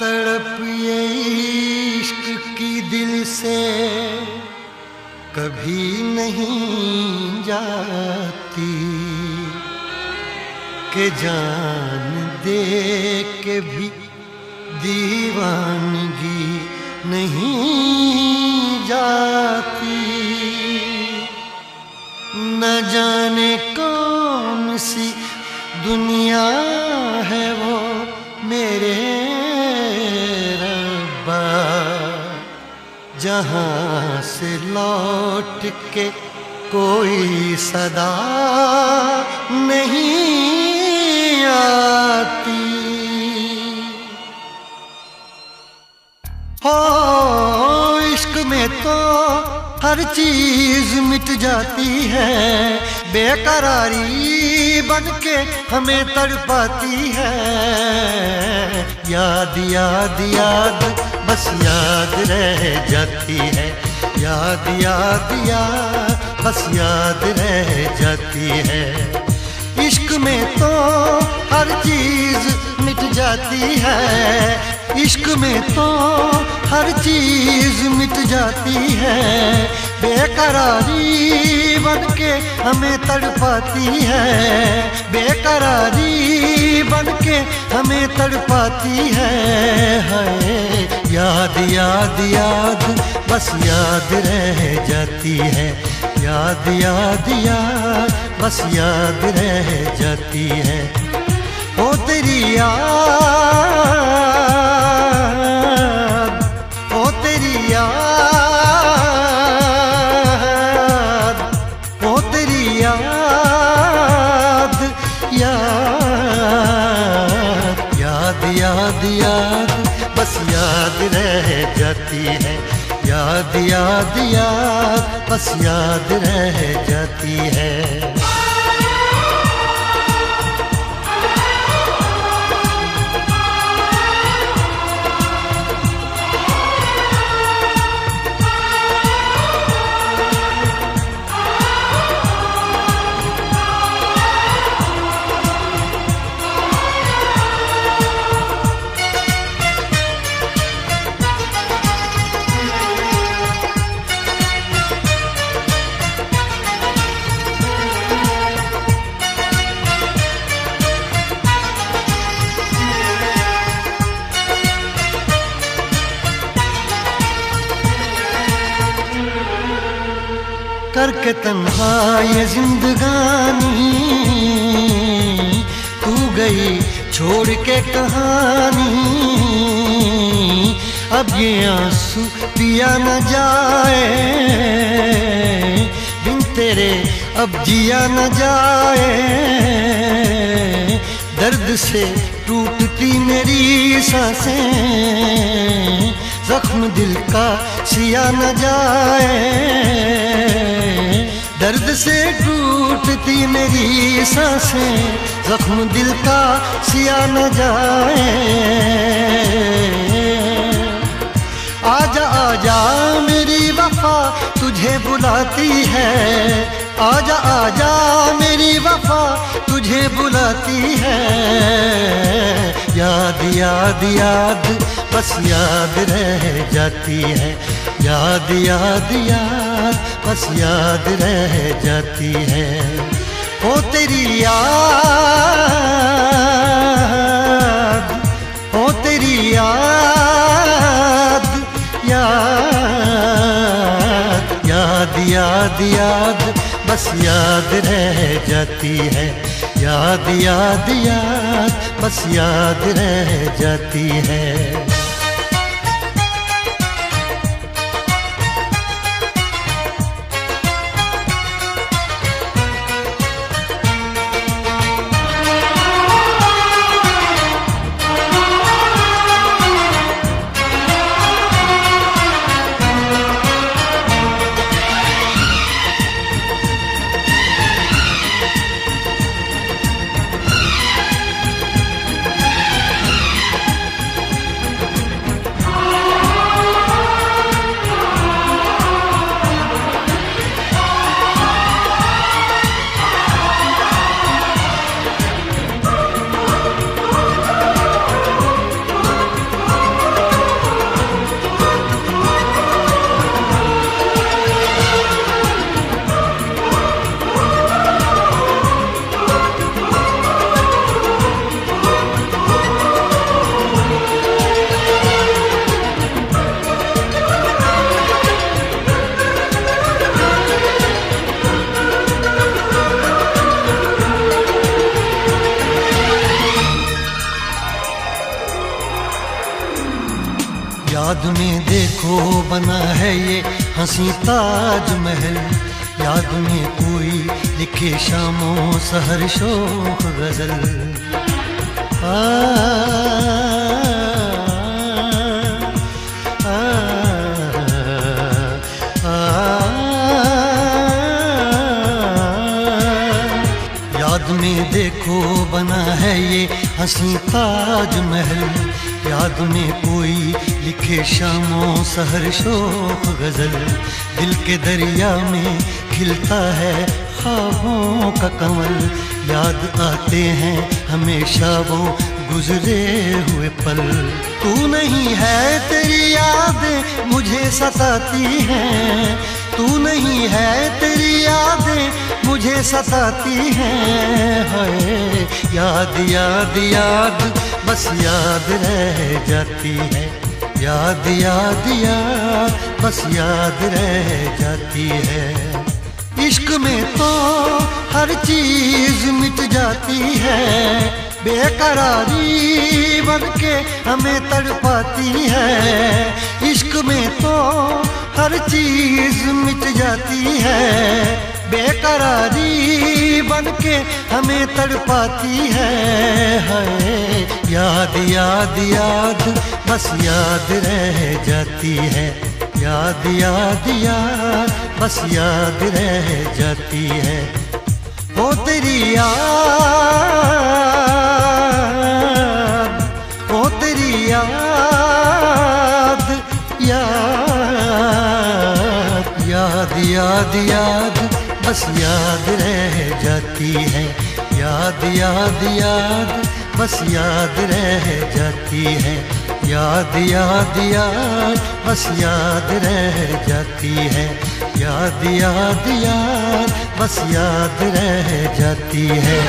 तड़प ये इश्क की दिल से कभी नहीं जाती कि जान दे के भी दीवानगी नहीं जाती। न जाने कौन सी दुनिया है वो मेरे रब्बा, जहाँ से लौट के कोई सदा नहीं आती। हो इश्क में तो हर चीज मिट जाती है, बेकरारी बनके हमें तड़पाती है। याद याद याद बस याद रह जाती है, याद याद याद बस याद रह जाती है। इश्क में तो हर चीज मिट जाती है, इश्क में तो हर चीज मिट जाती है, बेकरारी बनके हमें तड़पाती है, बेकरारी बनके हमें तड़पाती है। हाय याद याद याद बस याद रह जाती है, याद याद याद बस याद रह जाती है। ओ तेरी याद, ओ तेरी याद, ओ तेरी याद, याद याद याद याद बस याद रह जाती है, याद याद याद बस याद रह जाती है। करके तन्हा ये जिंदगानी तू गई छोड़ के कहानी, अब ये आंसू पिया न जाए बिन तेरे, अब जिया न जाए। दर्द से टूटती मेरी सांसें, जख्म दिल का सिया न जाए। दर्द से टूटती मेरी सांसें, जख्म दिल का सिया न जाए। आजा आजा मेरी वफा तुझे बुलाती है, आजा आजा मेरी वफा तुझे बुलाती है। याद याद याद बस याद रह जाती है, याद याद याद बस याद रह जाती है। ओ तेरी याद, ओ तेरी याद, याद याद याद याद बस याद रह जाती है, याद याद याद बस याद रह जाती है। याद में देखो बना है ये हंसी ताजमहल, याद में कोई लिखे शामों सहर शोख गजल। याद में देखो बना है ये हंसी ताजमहल, याद में कोई लिखे शामों सहर शोख गजल। दिल के दरिया में खिलता है ख्वाबों का कमल, याद आते हैं हमेशा वो गुजरे हुए पल। तू नहीं है तेरी यादें मुझे सताती हैं, तू नहीं है तेरी यादें मुझे सताती हैं। हाय याद याद याद बस याद रह जाती है, याद याद याद बस याद रह जाती है। इश्क में तो हर चीज मिट जाती है, बेकरारी बनके हमें तड़पाती है। इश्क में तो हर चीज मिट जाती है, बेकरारी बनके हमें तड़पाती है। हाय याद याद याद बस याद रह जाती है, याद याद याद बस याद रह जाती है। ओ तेरी याद, ओ तेरी याद, याद याद याद याद बस याद रह जाती है, याद याद याद बस याद रह जाती है। याद याद याद बस याद रह जाती है, याद याद याद बस याद रह जाती है।